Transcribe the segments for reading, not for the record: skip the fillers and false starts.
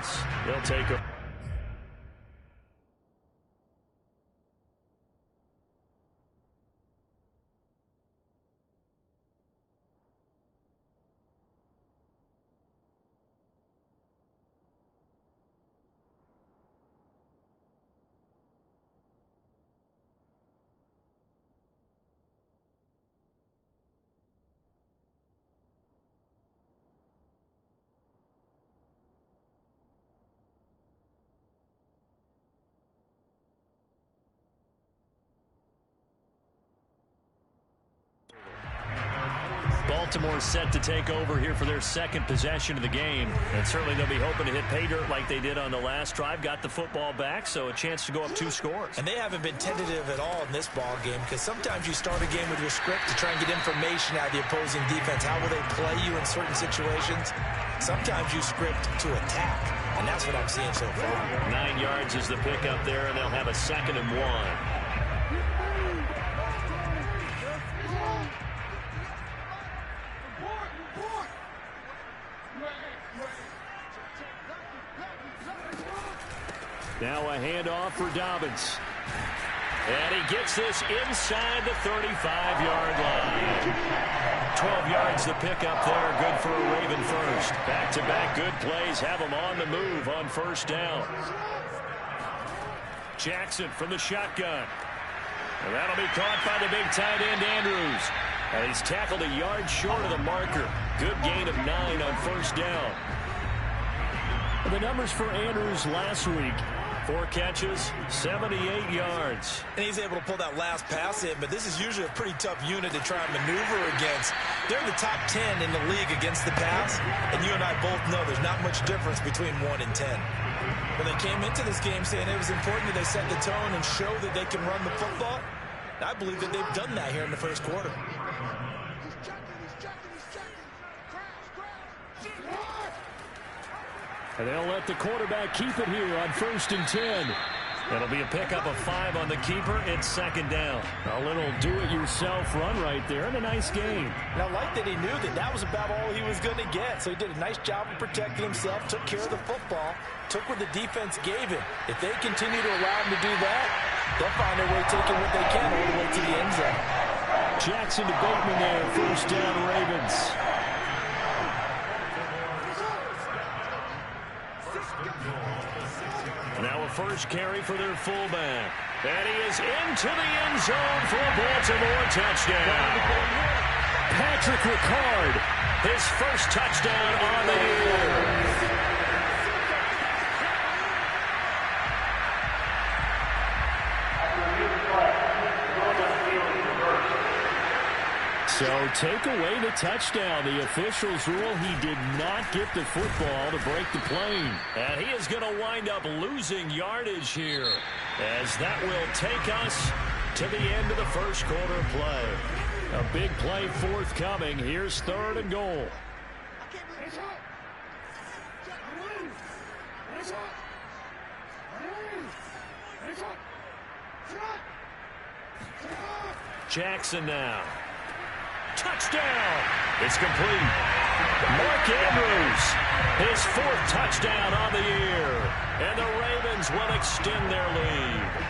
Dobbins. He'll take a Baltimore set to take over here for their second possession of the game. And certainly they'll be hoping to hit pay dirt like they did on the last drive. Got the football back, so a chance to go up 2 scores. And they haven't been tentative at all in this ball game, because sometimes you start a game with your script to try and get information out of the opposing defense. How will they play you in certain situations? Sometimes you script to attack, and that's what I'm seeing so far. 9 yards is the pickup there, and they'll have a 2nd and 1. Now a handoff for Dobbins. And he gets this inside the 35-yard line. 12 yards to pick up there. Good for a Raven first. Back-to-back good plays have him on the move on 1st down. Jackson from the shotgun. And that'll be caught by the big tight end, Andrews. And he's tackled a yard short of the marker. Good gain of 9 on 1st down. And the numbers for Andrews last week. 4 catches, 78 yards. And he's able to pull that last pass in, but this is usually a pretty tough unit to try and maneuver against. They're in the top 10 in the league against the pass, and you and I both know there's not much difference between 1 and 10. Well, they came into this game saying it was important that they set the tone and show that they can run the football. And I believe that they've done that here in the 1st quarter. And they'll let the quarterback keep it here on 1st and 10. That'll be a pickup of 5 on the keeper. It's 2nd down. A little do-it-yourself run right there, and a nice game. And I like that he knew that that was about all he was going to get. So he did a nice job of protecting himself, took care of the football, took what the defense gave him. If they continue to allow him to do that, they'll find their way taking what they can all the way to the end zone. Jackson to Bateman there. 1st down, Ravens. Now a 1st carry for their fullback. And he is into the end zone for a Baltimore touchdown. Patrick Ricard, his 1st touchdown on the year. So take away the touchdown. The officials rule he did not get the football to break the plane. And he is going to wind up losing yardage here, as that will take us to the end of the 1st quarter play. A big play forthcoming. Here's 3rd and goal. Jackson now. Touchdown! It's complete. Mark Andrews, his 4th touchdown on the year. And the Ravens will extend their lead.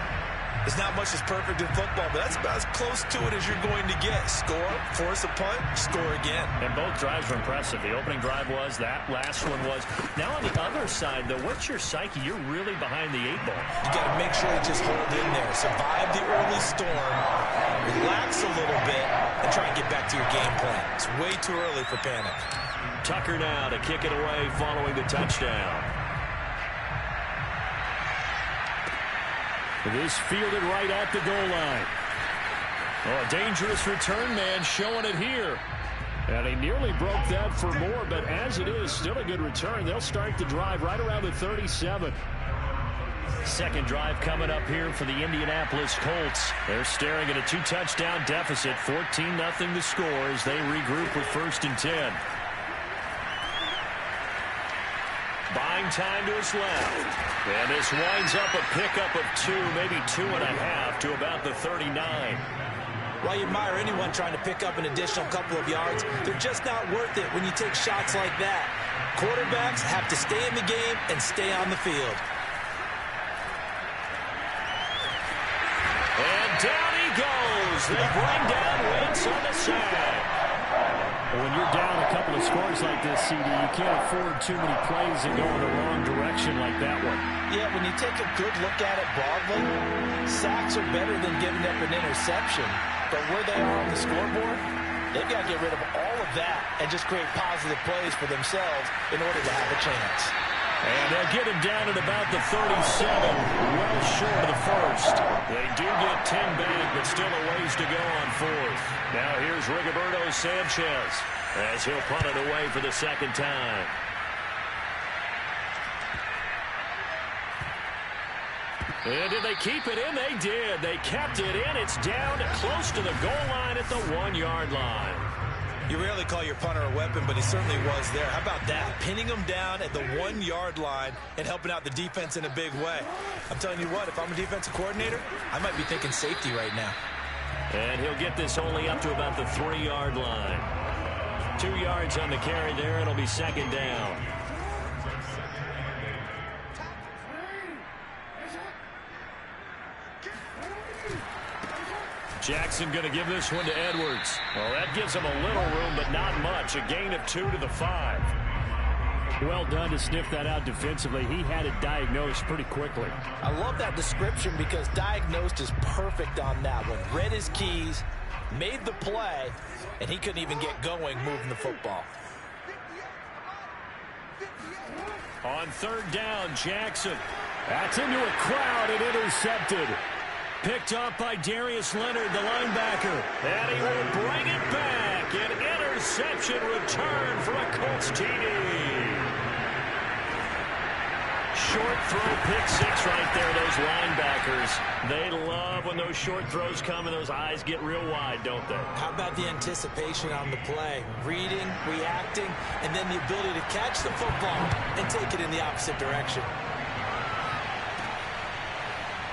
It's not much that's perfect in football, but that's about as close to it as you're going to get. Score, force a punt, score again. And both drives were impressive. The opening drive was, that last one was. Now on the other side, though, what's your psyche? You're really behind the 8 ball. You got to make sure you just hold in there. Survive the early storm, relax a little bit, and try and get back to your game plan. It's way too early for panic. Tucker now to kick it away following the touchdown. This fielded right at the goal line. Oh, a dangerous return man showing it here. And he nearly broke that for more, but as it is, still a good return. They'll start the drive right around the 37. 2nd drive coming up here for the Indianapolis Colts. They're staring at a 2-touchdown deficit, 14-0 the score as they regroup with 1st and 10. Buying time to his left. And this winds up a pickup of 2, maybe 2.5 to about the 39. While you admire anyone trying to pick up an additional couple of yards, they're just not worth it when you take shots like that. Quarterbacks have to stay in the game and stay on the field. And down he goes. They bring down Wentz on the sack. When you're down a couple of scores like this, CD, you can't afford too many plays that go in the wrong direction like that one. Yeah, when you take a good look at it broadly, sacks are better than giving up an interception. But where they are on the scoreboard, they've got to get rid of all of that and just create positive plays for themselves in order to have a chance. And they'll get him down at about the 37, well short of the first. They do get 10 back, but still a ways to go on fourth. Now here's Rigoberto Sanchez as he'll punt it away for the second time. And did they keep it in? They did. They kept it in. It's down close to the goal line at the 1-yard line. You rarely call your punter a weapon, but he certainly was there. How about that? Pinning him down at the 1-yard line and helping out the defense in a big way. I'm telling you what, if I'm a defensive coordinator, I might be thinking safety right now. And he'll get this only up to about the 3-yard line. 2 yards on the carry there. It'll be second down. Jackson going to give this one to Edwards. Well, that gives him a little room, but not much. A gain of 2 to the 5. Well done to sniff that out defensively. He had it diagnosed pretty quickly. I love that description because diagnosed is perfect on that one. Read his keys, made the play, and he couldn't even get going moving the football. On third down, Jackson. That's into a crowd and intercepted. Picked up by Darius Leonard, the linebacker. And he will bring it back. An interception return for a Colts TD. Short throw, pick six right there, those linebackers. They love when those short throws come and those eyes get real wide, don't they? How about the anticipation on the play? Reading, reacting, and then the ability to catch the football and take it in the opposite direction.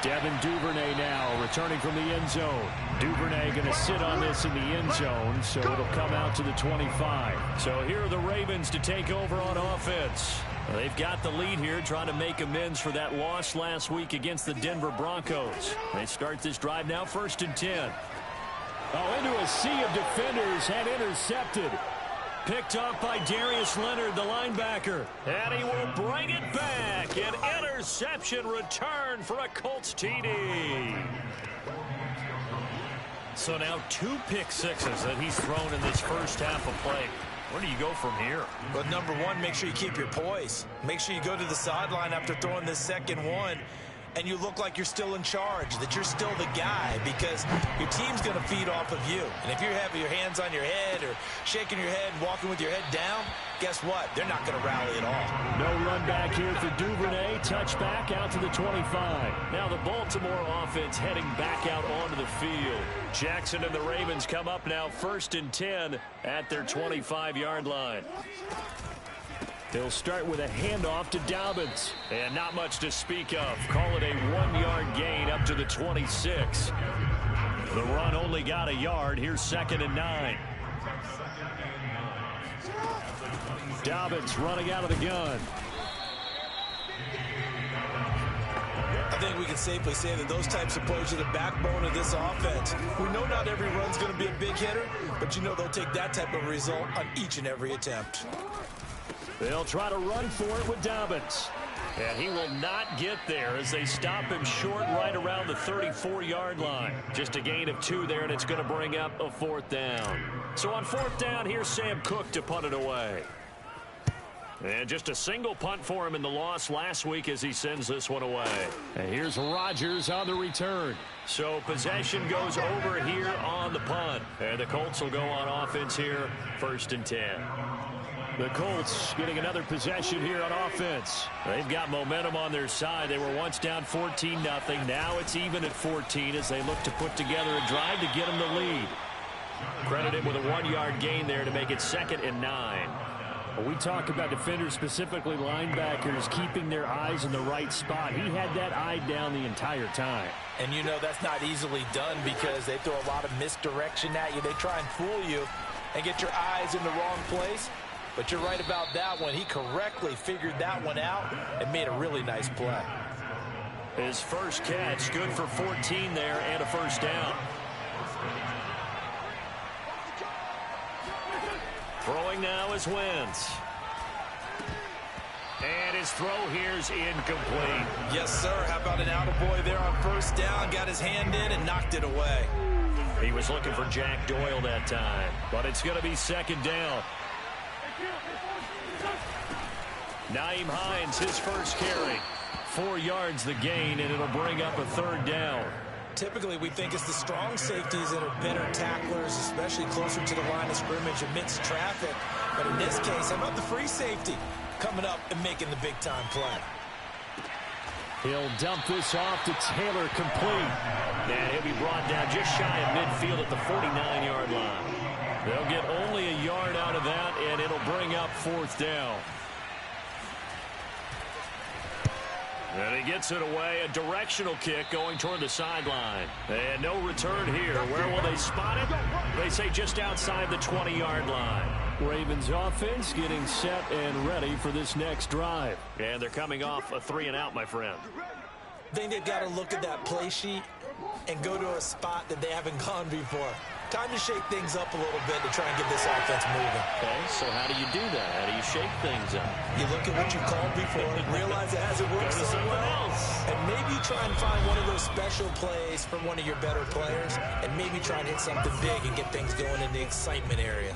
Devin Duvernay now returning from the end zone. Duvernay going to sit on this in the end zone, so it'll come out to the 25. So here are the Ravens to take over on offense. They've got the lead here, trying to make amends for that loss last week against the Denver Broncos. They start this drive now, 1st and 10. Oh, into a sea of defenders and intercepted. Picked up by Darius Leonard, the linebacker. And he will bring it back. An interception return for a Colts TD. So now 2 pick sixes that he's thrown in this first half of play. Where do you go from here? Well, number one, make sure you keep your poise. Make sure you go to the sideline after throwing this second one, and you look like you're still in charge, that you're still the guy, because your team's going to feed off of you. And if you have your hands on your head or shaking your head and walking with your head down, guess what? They're not going to rally at all. No run back here for Duvernay. Touchback out to the 25. Now the Baltimore offense heading back out onto the field. Jackson and the Ravens come up now 1st and 10 at their 25-yard line. They'll start with a handoff to Dobbins. And not much to speak of. Call it a 1-yard gain up to the 26. The run only got a yard. Here's 2nd and 9. Dobbins running out of the gun. I think we can safely say that those types of plays are the backbone of this offense. We know not every run's going to be a big hitter, but you know they'll take that type of result on each and every attempt. They'll try to run for it with Dobbins. And he will not get there as they stop him short right around the 34-yard line. Just a gain of 2 there, and it's going to bring up a 4th down. So on 4th down, here's Sam Cook to punt it away. And just a single punt for him in the loss last week as he sends this one away. And here's Rodgers on the return. So possession goes over here on the punt. And the Colts will go on offense here, 1st and 10. The Colts getting another possession here on offense. They've got momentum on their side. They were once down 14-0. Now it's even at 14 as they look to put together a drive to get them the lead. Credit him with a 1-yard gain there to make it 2nd and 9. We talk about defenders, specifically linebackers, keeping their eyes in the right spot. He had that eye down the entire time. And you know that's not easily done because they throw a lot of misdirection at you. They try and fool you and get your eyes in the wrong place. But you're right about that one. He correctly figured that one out and made a really nice play. His first catch, good for 14 there and a first down. Throwing now is Wentz. And his throw here's incomplete. Yes, sir. How about an attaboy there on first down? Got his hand in and knocked it away. He was looking for Jack Doyle that time, but it's going to be second down. Naeem Hines, his first carry. 4 yards the gain, and it'll bring up a third down. Typically, we think it's the strong safeties that are better tacklers, especially closer to the line of scrimmage amidst traffic. But in this case, how about the free safety coming up and making the big-time play? He'll dump this off to Taylor, complete. And he'll be brought down just shy of midfield at the 49-yard line. They'll get only a yard out of that, and it'll bring up fourth down. And he gets it away, a directional kick going toward the sideline. And no return here. Where will they spot it? They say just outside the 20-yard line. Ravens offense getting set and ready for this next drive. And they're coming off a 3-and-out, my friend. I think they've got to look at that play sheet and go to a spot that they haven't gone before. Time to shake things up a little bit to try and get this offense moving. Okay, so how do you do that? How do you shake things up? You look at what you called before, realize it hasn't worked so well, and maybe you try and find one of those special plays from one of your better players, and maybe try and hit something big and get things going in the excitement area.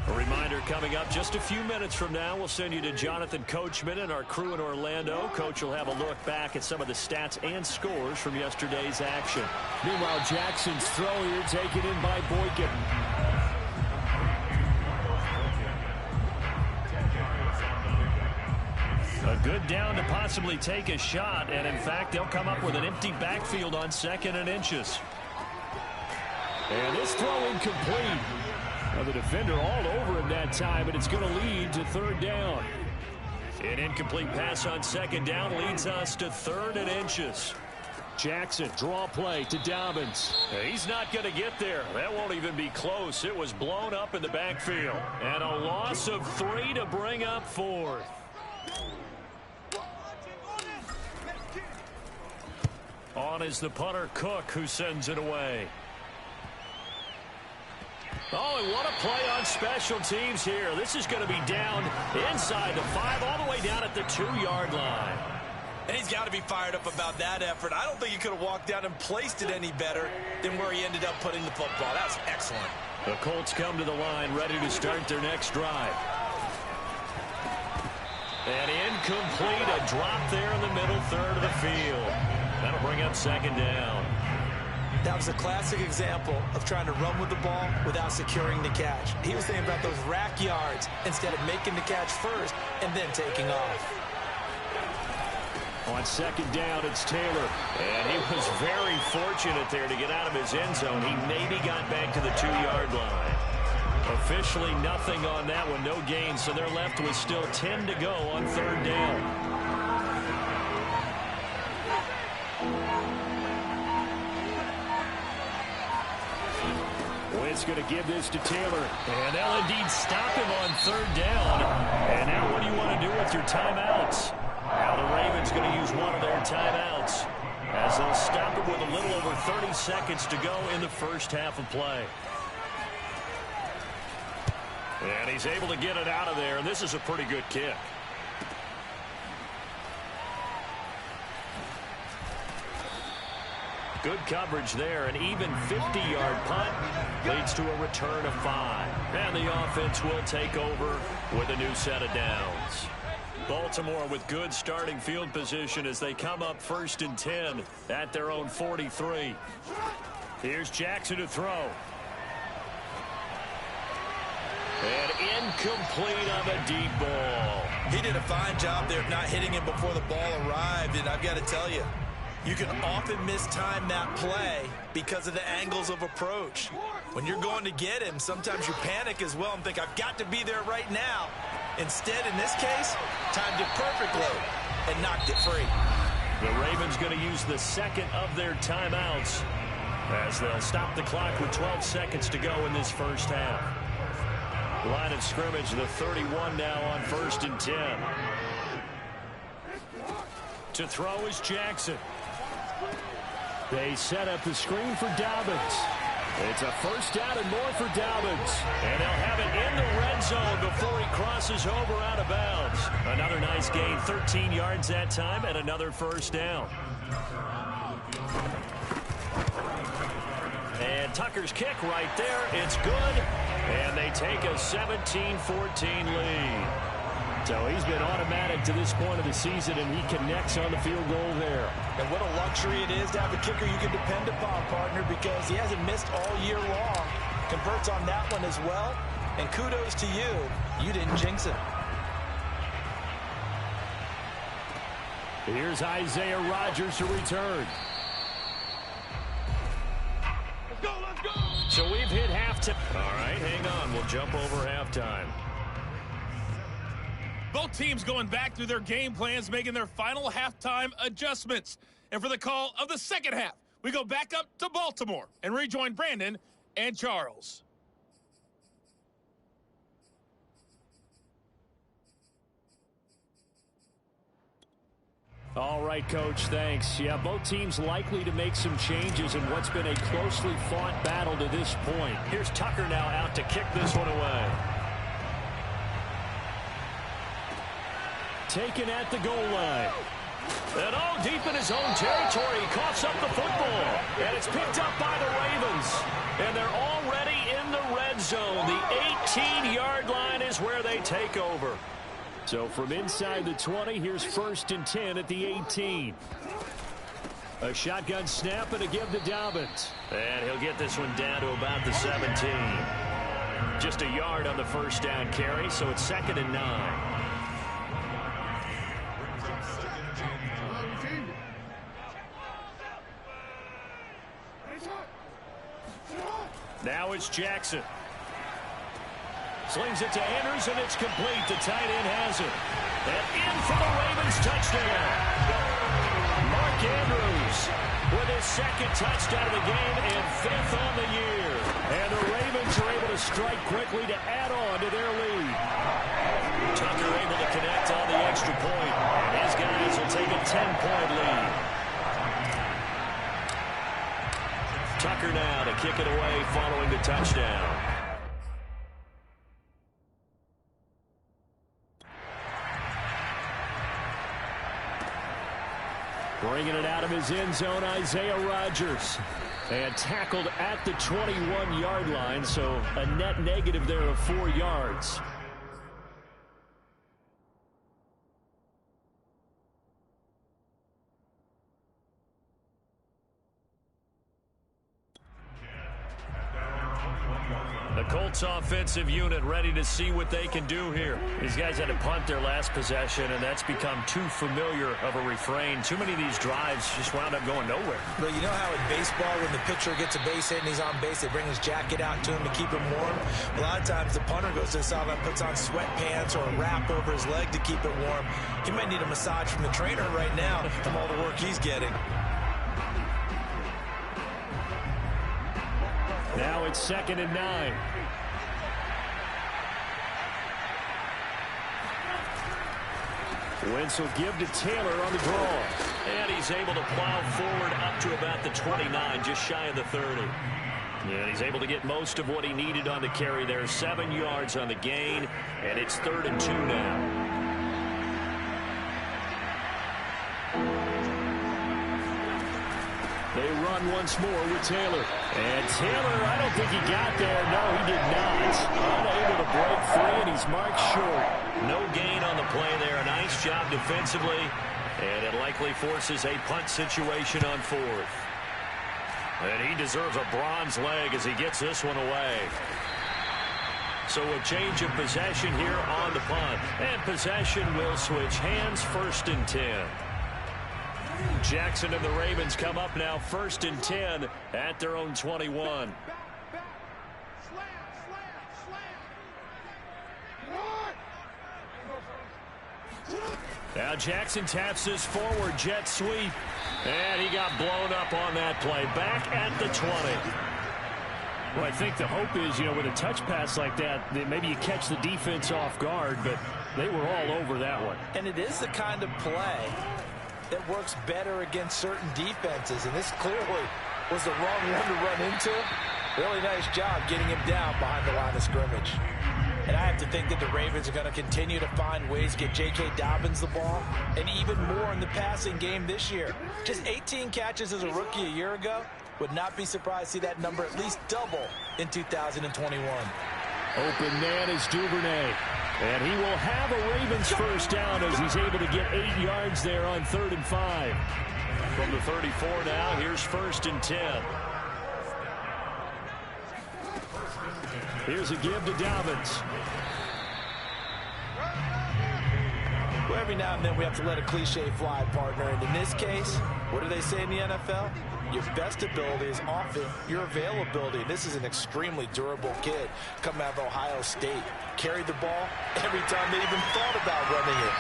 A reminder coming up just a few minutes from now. We'll send you to Jonathan Coachman and our crew in Orlando. Coach will have a look back at some of the stats and scores from yesterday's action. Meanwhile, Jackson's throw here taken in by Boykin. A good down to possibly take a shot, and in fact, they'll come up with an empty backfield on 2nd and inches. And this throw incomplete. Now the defender all over him that time, but it's going to lead to third down. An incomplete pass on 2nd down leads us to 3rd and inches. Jackson, draw play to Dobbins. He's not going to get there. That won't even be close. It was blown up in the backfield. And a loss of 3 to bring up 4th. On is the punter, Cook, who sends it away. Oh, and what a play on special teams here. This is going to be down inside the 5, all the way down at the 2-yard line. And he's got to be fired up about that effort. I don't think he could have walked down and placed it any better than where he ended up putting the football. That was excellent. The Colts come to the line, ready to start their next drive. And incomplete, a drop there in the middle third of the field. That'll bring up 2nd down. That was a classic example of trying to run with the ball without securing the catch. He was thinking about those rack yards instead of making the catch first and then taking off. On 2nd down, it's Taylor. And he was very fortunate there to get out of his end zone. He maybe got back to the 2-yard line. Officially nothing on that one, no gain, so they're left with still 10 to go on 3rd down. It's going to give this to Taylor. And they'll indeed stop him on 3rd down. And now what do you want to do with your timeouts? Now the Ravens going to use one of their timeouts as they'll stop him with a little over 30 seconds to go in the first half of play. And he's able to get it out of there. And this is a pretty good kick. Good coverage there. An even 50-yard punt leads to a return of 5. And the offense will take over with a new set of downs. Baltimore with good starting field position as they come up 1st and 10 at their own 43. Here's Jackson to throw. And incomplete on the deep ball. He did a fine job there of not hitting him before the ball arrived. And I've got to tell you, you can often mistime that play because of the angles of approach. When you're going to get him, sometimes you panic as well and think, I've got to be there right now. Instead, in this case, timed it perfectly and knocked it free. The Ravens going to use the 2nd of their timeouts as they'll stop the clock with 12 seconds to go in this first half. Line of scrimmage, the 31 now on 1st and 10. To throw is Jackson. They set up the screen for Dobbins. It's a first down and more for Dobbins. And they'll have it in the red zone before he crosses over out of bounds. Another nice gain, 13 yards that time, and another first down. And Tucker's kick right there. It's good. And they take a 17-14 lead. So he's been automatic to this point of the season, and he connects on the field goal there. And what a luxury it is to have a kicker you can depend upon, partner, because he hasn't missed all year long. Converts on that one as well. And kudos to you. You didn't jinx it. Here's Isaiah Rodgers to return. Let's go! So we've hit halftime. All right, hang on. We'll jump over halftime. Both teams going back through their game plans, making their final halftime adjustments. And for the call of the second half, we go back up to Baltimore and rejoin Brandon and Charles. All right, Coach, thanks. Yeah, both teams likely to make some changes in what's been a closely fought battle to this point. Here's Tucker now out to kick this one away. Taken at the goal line. And all deep in his own territory, he coughs up the football. And it's picked up by the Ravens. And they're already in the red zone. The 18-yard line is where they take over. So from inside the 20, here's 1st and 10 at the 18. A shotgun snap and a give to Dobbins. And he'll get this one down to about the 17. Just a yard on the first down carry, so it's 2nd and 9. Now it's Jackson. Slings it to Andrews, and it's complete. The tight end has it. And in for the Ravens touchdown. Mark Andrews with his 2nd touchdown of the game and 5th on the year. And the Ravens are able to strike quickly to add on to their lead. Tucker able to connect on the extra point. And his guys will take a 10-point lead. Tucker now to kick it away following the touchdown. Bringing it out of his end zone, Isaiah Rodgers. And tackled at the 21-yard line, so a net negative there of 4 yards. The Colts offensive unit ready to see what they can do here. These guys had to punt their last possession, and that's become too familiar of a refrain. Too many of these drives just wound up going nowhere. Well, you know how in baseball, when the pitcher gets a base hit and he's on base, they bring his jacket out to him to keep him warm? A lot of times the punter goes to the sideline, puts on sweatpants or a wrap over his leg to keep it warm. He might need a massage from the trainer right now from all the work he's getting. Now it's 2nd and 9. Wentz will give to Taylor on the draw. And he's able to plow forward up to about the 29, just shy of the 30. And he's able to get most of what he needed on the carry there. 7 yards on the gain, and it's 3rd and 2 now. They run once more with Taylor. And Taylor, I don't think he got there. No, he did not. Unable to break free, and he's marked short. No gain on the play there. A nice job defensively. And it likely forces a punt situation on 4th. And he deserves a bronze leg as he gets this one away. So a change of possession here on the punt. And possession will switch hands, 1st and 10. Jackson and the Ravens come up now 1st and 10 at their own 21. Now Jackson taps his forward jet sweep. And he got blown up on that play. Back at the 20. Well, I think the hope is, with a touch pass like that, that maybe you catch the defense off guard, but they were all over that one. And it is the kind of play that works better against certain defenses, and this clearly was the wrong one to run into. Really nice job getting him down behind the line of scrimmage. And I have to think that the Ravens are going to continue to find ways to get J.K. Dobbins the ball, and even more in the passing game this year. Just 18 catches as a rookie a year ago. Would not be surprised to see that number at least double in 2021. Open man is Duvernay. And he will have a Ravens first down as he's able to get 8 yards there on 3rd and 5. From the 34 now, here's 1st and 10. Here's a give to Dobbins. Well, every now and then we have to let a cliche fly, partner. And in this case, what do they say in the NFL? Your best ability is often your availability. This is an extremely durable kid coming out of Ohio State. Carried the ball every time they even thought about running it.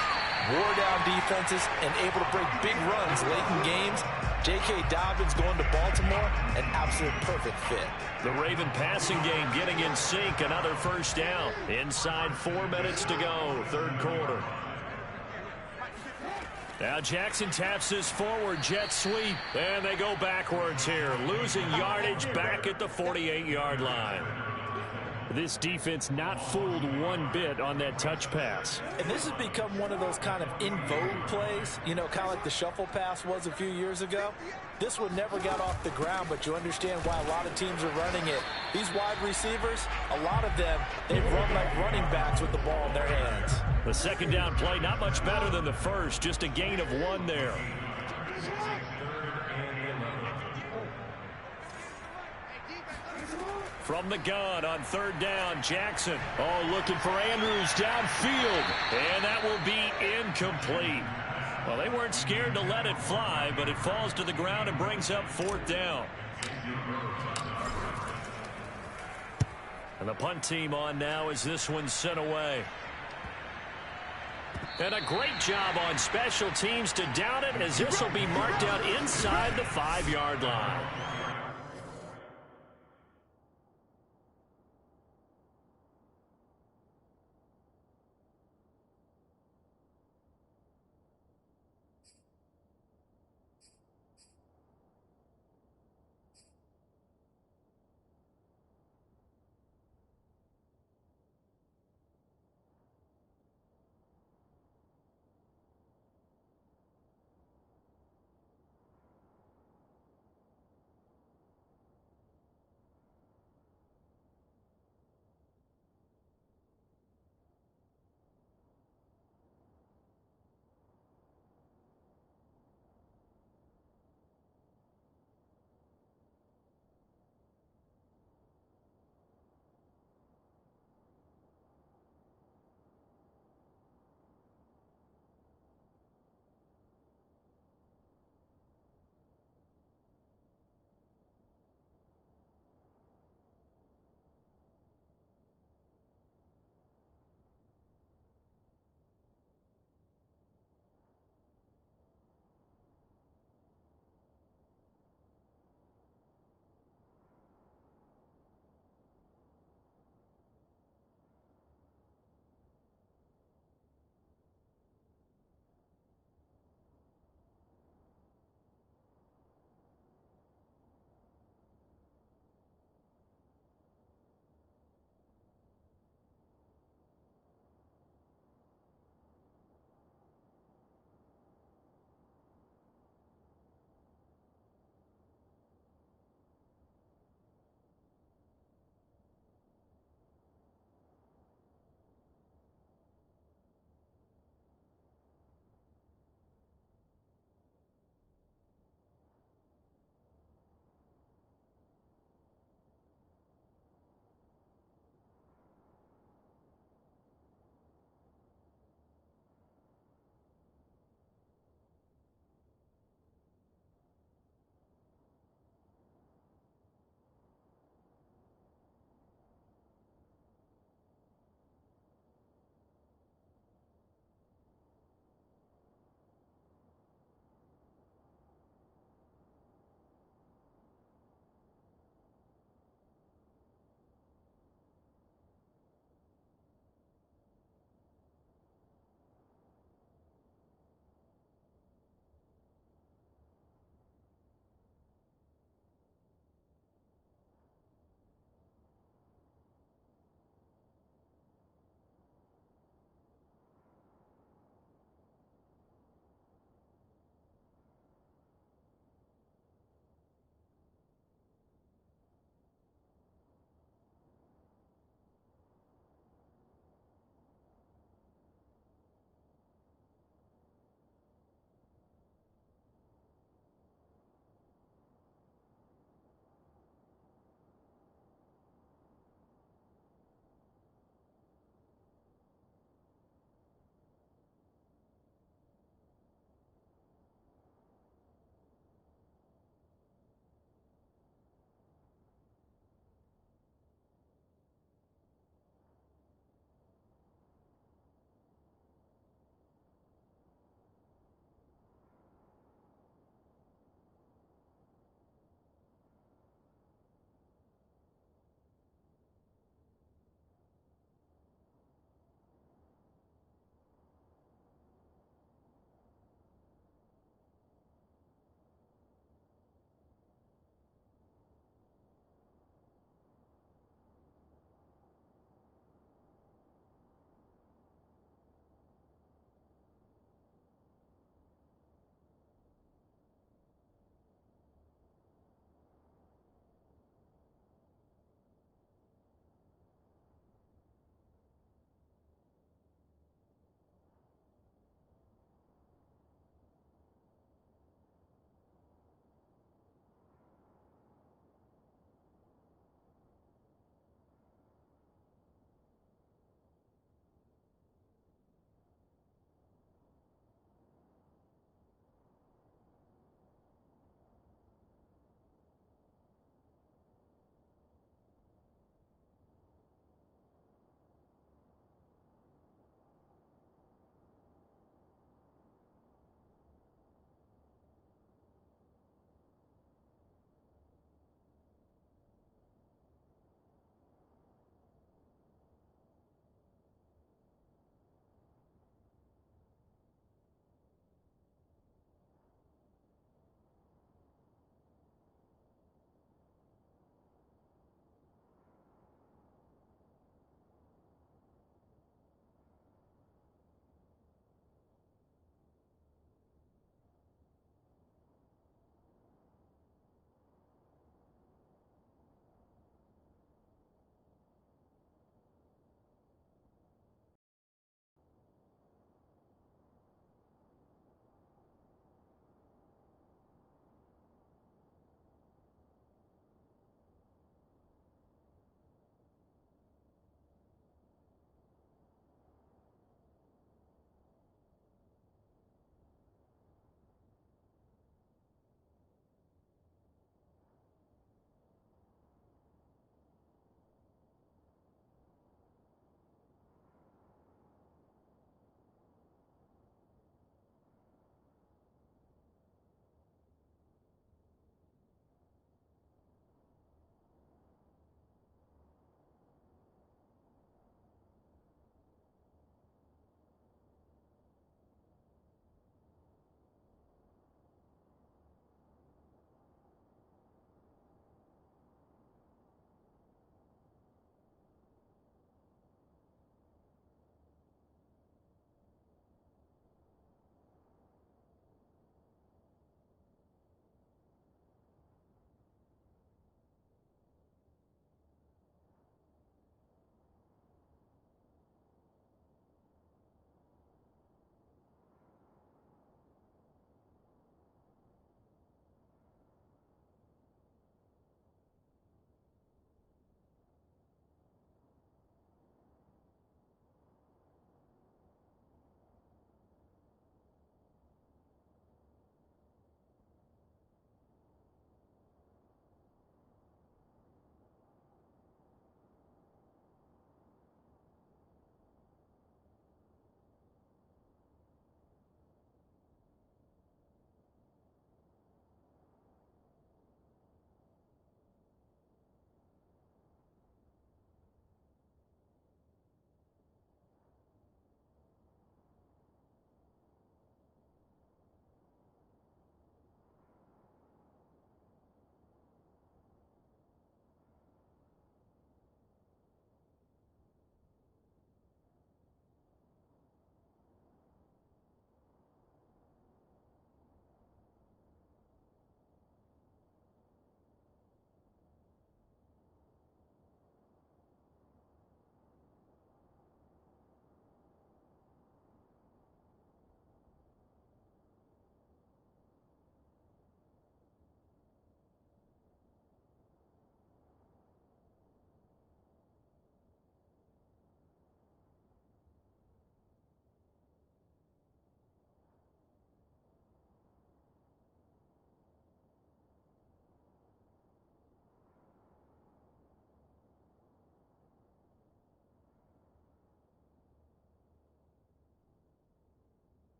Wore down defenses and able to break big runs late in games. J.K. Dobbins going to Baltimore, an absolute perfect fit. The Raven passing game getting in sync. Another first down. Inside 4 minutes to go, 3rd quarter. Now Jackson taps this forward jet sweep, and they go backwards here, losing yardage back at the 48-yard line. This defense not fooled one bit on that touch pass. And this has become one of those kind of in vogue plays, kind of like the shuffle pass was a few years ago. This one never got off the ground, but you understand why a lot of teams are running it. These wide receivers, a lot of them, they run like running backs with the ball in their hands. The second down play, not much better than the first, just a gain of 1 there. From the gun on 3rd down, Jackson. Oh, looking for Andrews downfield. And that will be incomplete. Well, they weren't scared to let it fly, but it falls to the ground and brings up 4th down. And the punt team on now as this one's sent away. And a great job on special teams to down it, as this will be marked out inside the 5-yard line.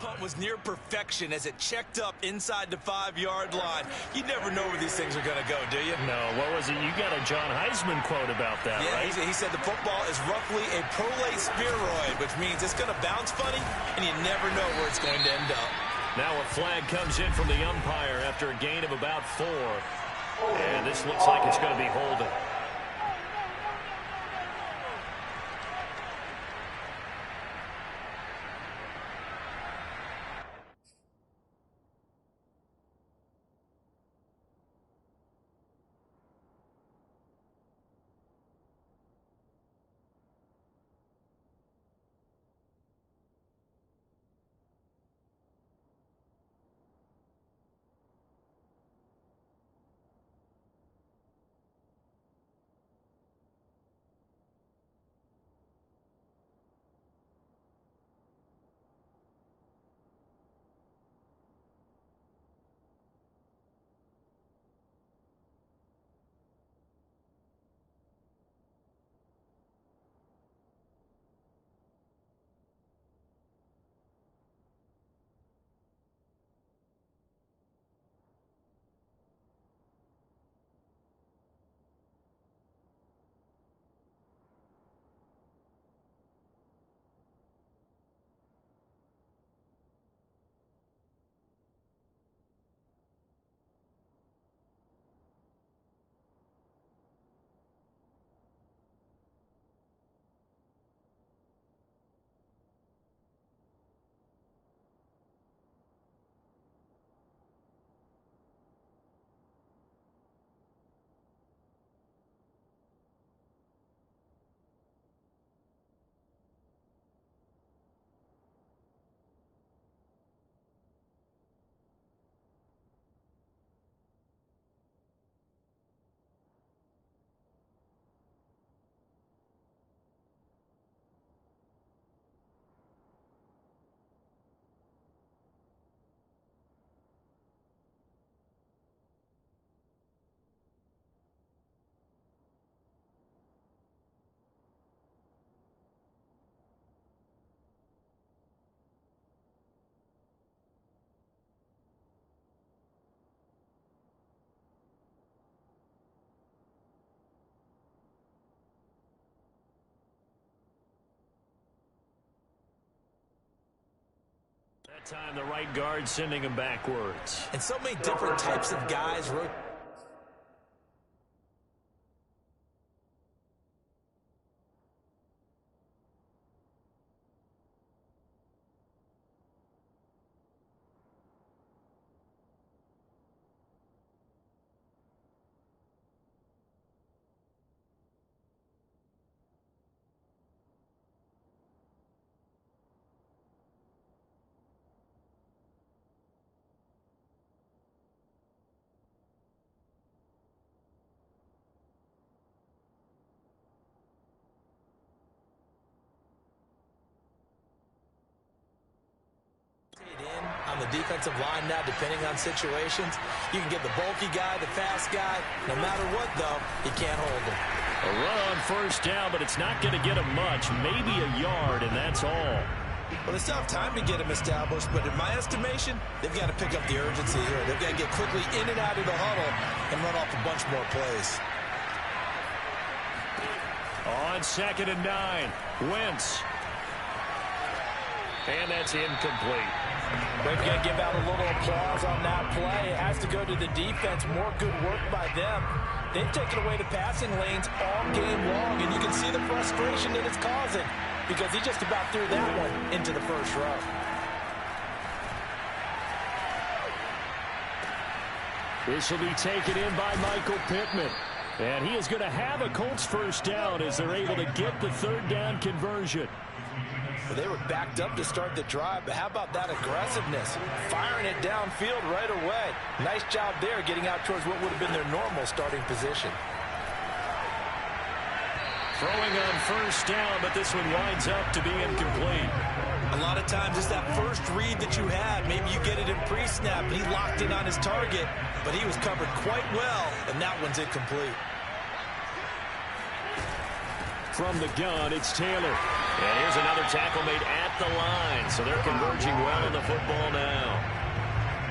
punt was near perfection as it checked up inside the 5-yard line. You never know where these things are going to go, do you? No. What was it? You got a John Heisman quote about that, yeah, right? He said the football is roughly a prolate spheroid, which means it's going to bounce funny, and you never know where it's going to end up. Now a flag comes in from the umpire after a gain of about 4. And this looks like it's going to be holding. That time the right guard sending him backwards. And so many different types of guys wrote. In on the defensive line now, depending on situations. You can get the bulky guy, the fast guy. No matter what, though, you can't hold him. A run on first down, but it's not going to get him much. Maybe a yard, and that's all. Well, they still have time to get him established, but in my estimation, they've got to pick up the urgency here. They've got to get quickly in and out of the huddle and run off a bunch more plays. On 2nd and 9, Wentz. And that's incomplete. They've got to give out a little applause on that play. It has to go to the defense. More good work by them. They've taken away the passing lanes all game long, and you can see the frustration that it's causing because he just about threw that one into the first row. This will be taken in by Michael Pittman. And he is going to have a Colts first down as they're able to get the 3rd down conversion. Well, they were backed up to start the drive, but how about that aggressiveness? Firing it downfield right away. Nice job there getting out towards what would have been their normal starting position. Throwing on first down, but this one winds up to be incomplete. A lot of times it's that first read that you had. Maybe you get it in pre-snap, and he locked in on his target, but he was covered quite well, and that one's incomplete. From the gun, it's Taylor. And here's another tackle made at the line. So they're converging well on the football now.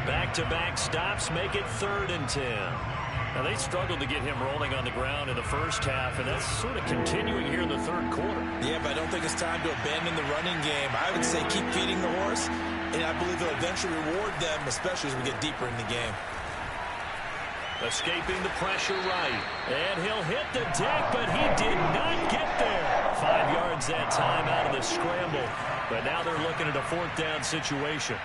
Back-to-back stops make it 3rd and 10. Now, they struggled to get him rolling on the ground in the first half, and that's sort of continuing here in the 3rd quarter. Yeah, but I don't think it's time to abandon the running game. I would say keep feeding the horse, and I believe they'll eventually reward them, especially as we get deeper in the game. Escaping the pressure right. And he'll hit the deck, but he did not get there. 5 yards that time out of the scramble. But now they're looking at a 4th down situation.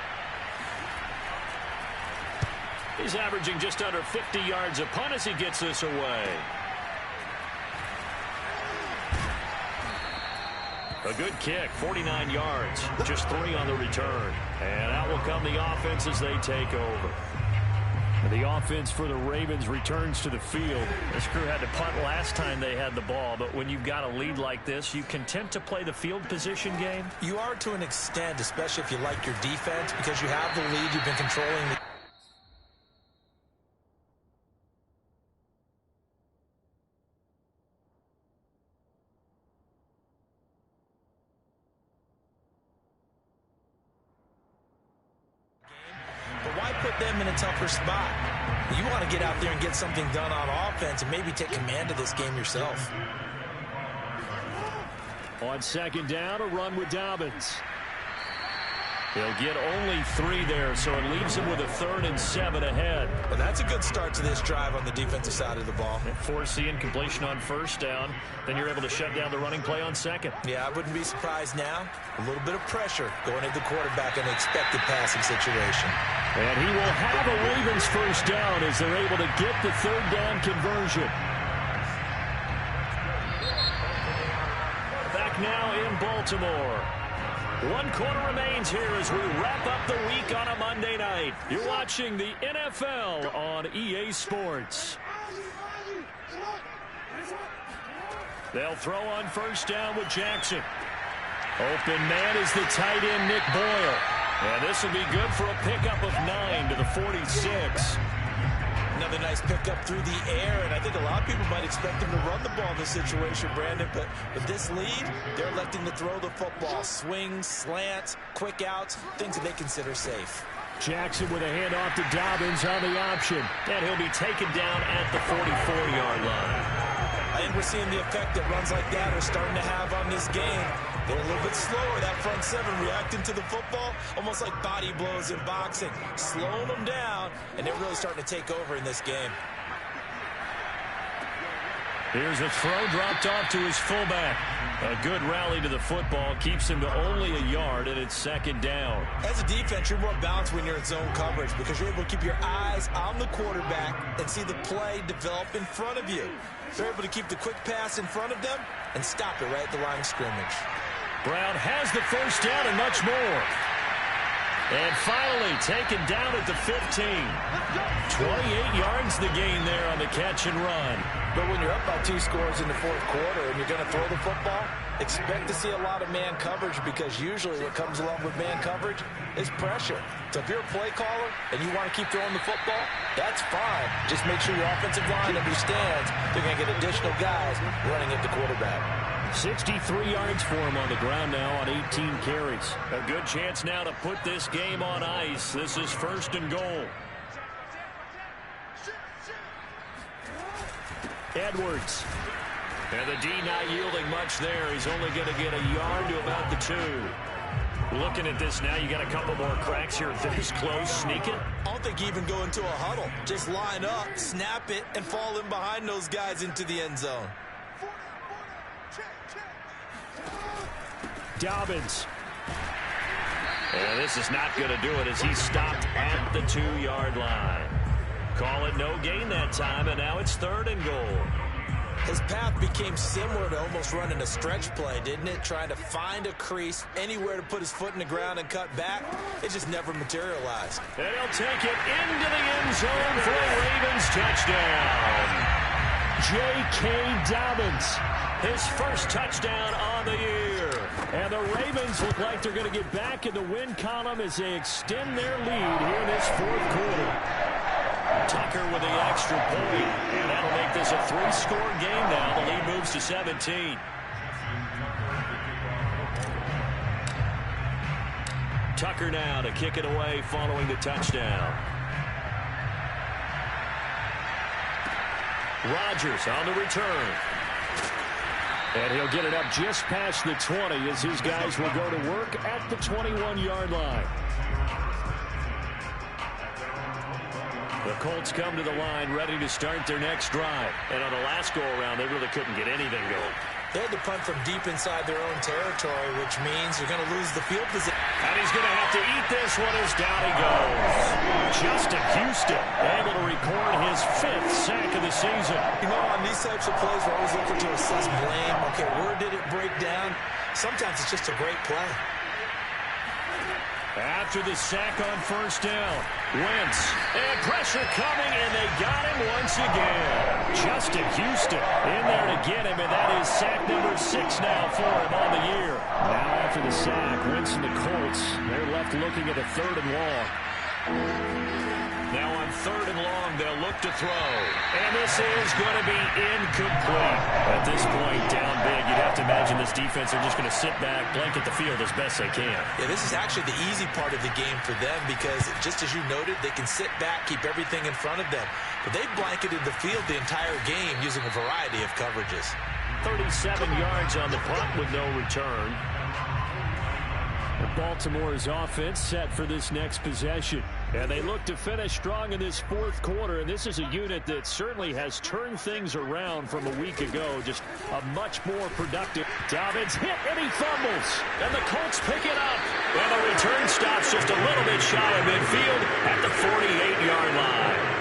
He's averaging just under 50 yards a punt as he gets this away. A good kick, 49 yards. Just 3 on the return. And out will come the offense as they take over. The offense for the Ravens returns to the field. This crew had to punt last time they had the ball, but when you've got a lead like this, you content to play the field position game? You are to an extent, especially if you like your defense, because you have the lead, you've been controlling the them in a tougher spot. You want to get out there and get something done on offense and maybe take command of this game yourself. On 2nd down, a run with Dobbins. He'll get only 3 there, so it leaves him with a 3rd and 7 ahead. Well, that's a good start to this drive on the defensive side of the ball. Force the incompletion on 1st down. Then you're able to shut down the running play on 2nd. Yeah, I wouldn't be surprised now. A little bit of pressure going at the quarterback in an expected passing situation. And he will have a Ravens 1st down as they're able to get the 3rd down conversion. Back now in Baltimore. 1 quarter remains here as we wrap up the week on a Monday night. You're watching the NFL on EA Sports. They'll throw on 1st down with Jackson. Open man is the tight end, Nick Boyle. And this will be good for a pickup of 9 to the 46. Another nice pickup through the air, and I think a lot of people might expect him to run the ball in this situation, Brandon, but with this lead, they're electing to throw the football. Swings, slants, quick outs, things that they consider safe. Jackson with a handoff to Dobbins on the option, and he'll be taken down at the 44-yard line. I think we're seeing the effect that runs like that are starting to have on this game. They're a little bit slower, that front 7 reacting to the football, almost like body blows in boxing, slowing them down, and they're really starting to take over in this game. Here's a throw dropped off to his fullback. A good rally to the football keeps him to only a yard, and it's 2nd down. As a defense, you're more balanced when you're in zone coverage because you're able to keep your eyes on the quarterback and see the play develop in front of you. They're able to keep the quick pass in front of them and stop it right at the line of scrimmage. Brown has the 1st down and much more. And finally taken down at the 15. 28 yards the gain there on the catch and run. But when you're up by 2 scores in the 4th quarter and you're going to throw the football, expect to see a lot of man coverage because usually what comes along with man coverage is pressure. So if you're a play caller and you want to keep throwing the football, that's fine. Just make sure your offensive line understands they're going to get additional guys running at the quarterback. 63 yards for him on the ground now on 18 carries. A good chance now to put this game on ice. This is 1st and goal. Edwards. And the D not yielding much there. He's only going to get a yard to about the 2. Looking at this now, you got a couple more cracks here. This close, sneak it. I don't think you even go into a huddle. Just line up, snap it, and fall in behind those guys into the end zone. Dobbins. And this is not going to do it as he's stopped at the 2-yard line. Call it no gain that time, and now it's 3rd and goal. His path became similar to almost running a stretch play, didn't it? Trying to find a crease, anywhere to put his foot in the ground and cut back. It just never materialized. And he'll take it into the end zone for a Ravens touchdown. J.K. Dobbins, his 1st touchdown on the year. And the Ravens look like they're going to get back in the win column as they extend their lead here in this 4th quarter. Tucker with the extra point, and that'll make this a 3-score game now. The lead moves to 17. Tucker now to kick it away following the touchdown. Rodgers on the return. And he'll get it up just past the 20 as his guys will go to work at the 21-yard line. The Colts come to the line ready to start their next drive. And on the last go-around, they really couldn't get anything going. They had to punt from deep inside their own territory, which means you're going to lose the field position. And he's going to have to eat this one as down he goes. Justin Houston able to record his 5th sack of the season. You know, on these types of plays, we're always looking to assess blame. Okay, where did it break down? Sometimes it's just a great play. After the sack on first down, Wentz, and pressure coming, and they got him once again. Justin Houston in there to get him, and that is sack number 6 now for him on the year. Now after the sack, Wentz and the Colts, they're left looking at a 3rd and long. Now on 3rd and long, they'll look to throw. And this is going to be incomplete. At this point, down big, you'd have to imagine this defense are just going to sit back, blanket the field as best they can. Yeah, this is actually the easy part of the game for them because, just as you noted, they can sit back, keep everything in front of them. But they've blanketed the field the entire game using a variety of coverages. 37 yards on the punt with no return. Baltimore's offense set for this next possession. And they look to finish strong in this 4th quarter. And this is a unit that certainly has turned things around from a week ago. Just a much more productive. Dobbins hit and he fumbles. And the Colts pick it up. And the return stops just a little bit shy of midfield at the 48-yard line.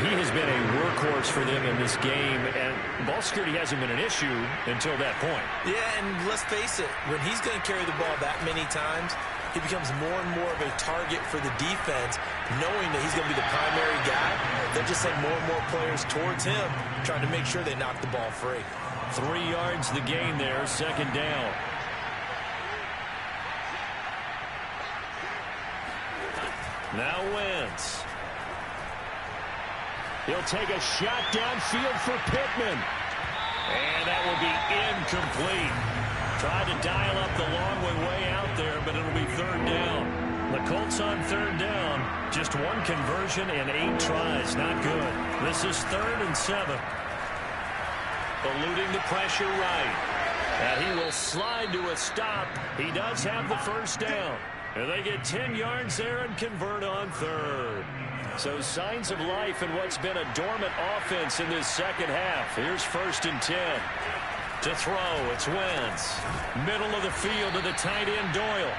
He has been a workhorse for them in this game, and ball security hasn't been an issue until that point. Yeah, and let's face it, when he's going to carry the ball that many times, he becomes more and more of a target for the defense, knowing that he's going to be the primary guy. They'll just send more and more players towards him, trying to make sure they knock the ball free. 3 yards the gain there, 2nd down. Now Wentz. He'll take a shot downfield for Pittman. And that will be incomplete. Tried to dial up the long way out there, but it'll be 3rd down. The Colts on 3rd down. Just 1 conversion and 8 tries. Not good. This is 3rd and 7. Eluding the pressure right. And he will slide to a stop. He does have the 1st down. And they get 10 yards there and convert on 3rd. So signs of life in what's been a dormant offense in this 2nd half. Here's 1st and 10. To throw, it's Wentz. Middle of the field to the tight end, Doyle.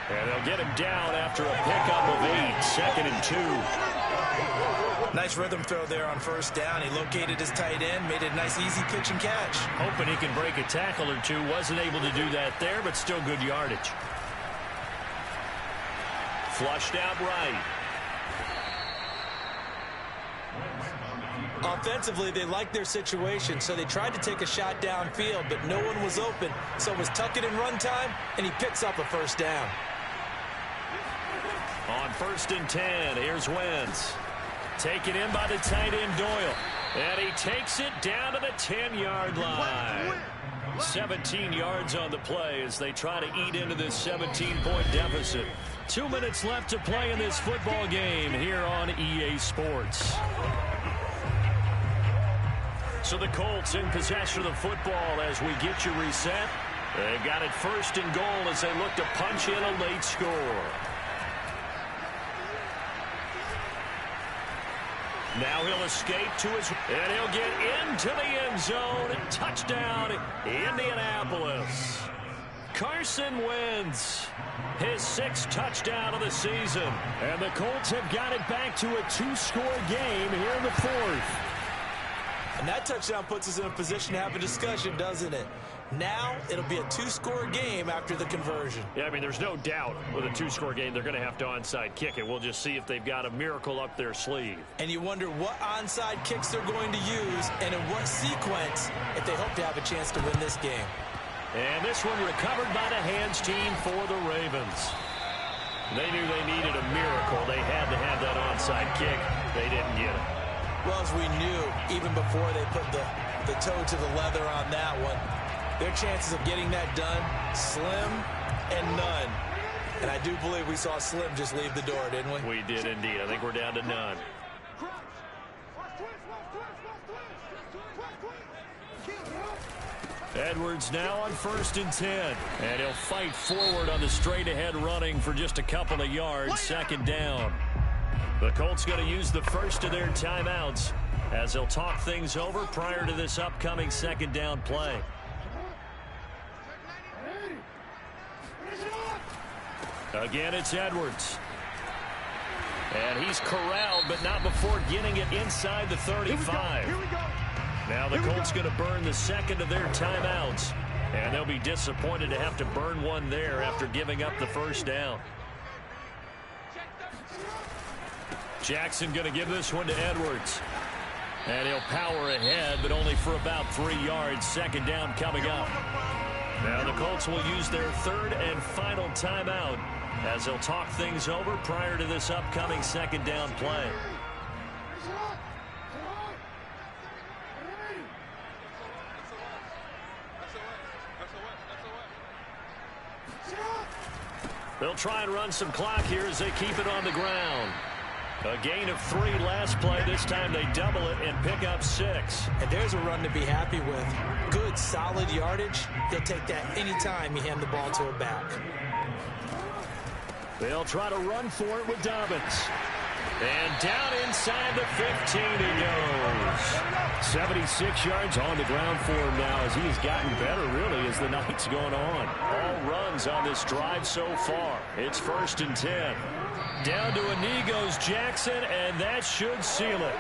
And they'll get him down after a pickup of 8. 2nd and 2. Nice rhythm throw there on 1st down. He located his tight end, made it a nice easy pitch and catch. Hoping he can break a tackle or two. Wasn't able to do that there, but still good yardage. Flushed out right. Offensively, they liked their situation, so they tried to take a shot downfield, but no one was open. So it was tuck it and run time, and he picks up a 1st down. On 1st and 10, here's Wentz. Taken in by the tight end, Doyle. And he takes it down to the 10-yard line. 17 yards on the play as they try to eat into this 17-point deficit. 2 minutes left to play in this football game here on EA Sports. So the Colts in possession of the football as we get you reset. They've got it 1st and goal as they look to punch in a late score. Now he'll escape to his, and he'll get into the end zone. Touchdown, Indianapolis. Carson Wentz, his 6th touchdown of the season. And the Colts have got it back to a 2-score game here in the 4th. And that touchdown puts us in a position to have a discussion, doesn't it? Now it'll be a 2-score game after the conversion. Yeah, I mean, there's no doubt with a 2-score game they're going to have to onside kick it. We'll just see if they've got a miracle up their sleeve. And you wonder what onside kicks they're going to use and in what sequence if they hope to have a chance to win this game. And this one recovered by the hands team for the Ravens. They knew they needed a miracle. They had to have that onside kick. They didn't get it. Well, as we knew, even before they put the toe to the leather on that one, their chances of getting that done, slim and none. And I do believe we saw Slim just leave the door, didn't we? We did indeed. I think we're down to none. Edwards now on 1st and 10. And he'll fight forward on the straight-ahead running for just a couple of yards. 2nd down. The Colts going to use the first of their timeouts as they'll talk things over prior to this upcoming 2nd down play. Again, it's Edwards. And he's corralled, but not before getting it inside the 35. Now the Colts going to burn the 2nd of their timeouts. And they'll be disappointed to have to burn one there after giving up the 1st down. Jackson going to give this one to Edwards. And he'll power ahead, but only for about 3 yards. 2nd down coming up. Now the Colts will use their 3rd and final timeout as they'll talk things over prior to this upcoming 2nd down play. They'll try and run some clock here as they keep it on the ground. A gain of 3 last play. This time they double it and pick up 6. And there's a run to be happy with. Good, solid yardage. He'll take that anytime you hand the ball to a back. They'll try to run for it with Dobbins. And down inside the 15 he goes. 76 yards on the ground for him now as he's gotten better, really, as the night's going on. All runs on this drive so far. It's 1st and 10. Down to a knee goes Jackson, and that should seal it.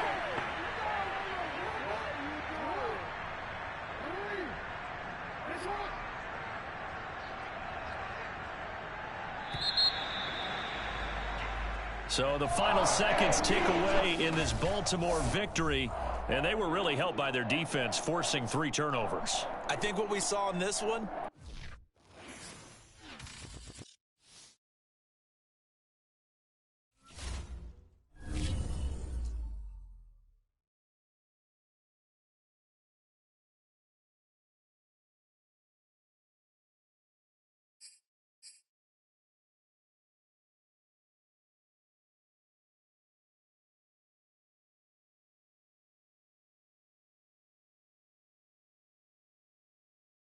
So the final seconds tick away in this Baltimore victory, and they were really helped by their defense forcing 3 turnovers. I think what we saw in this one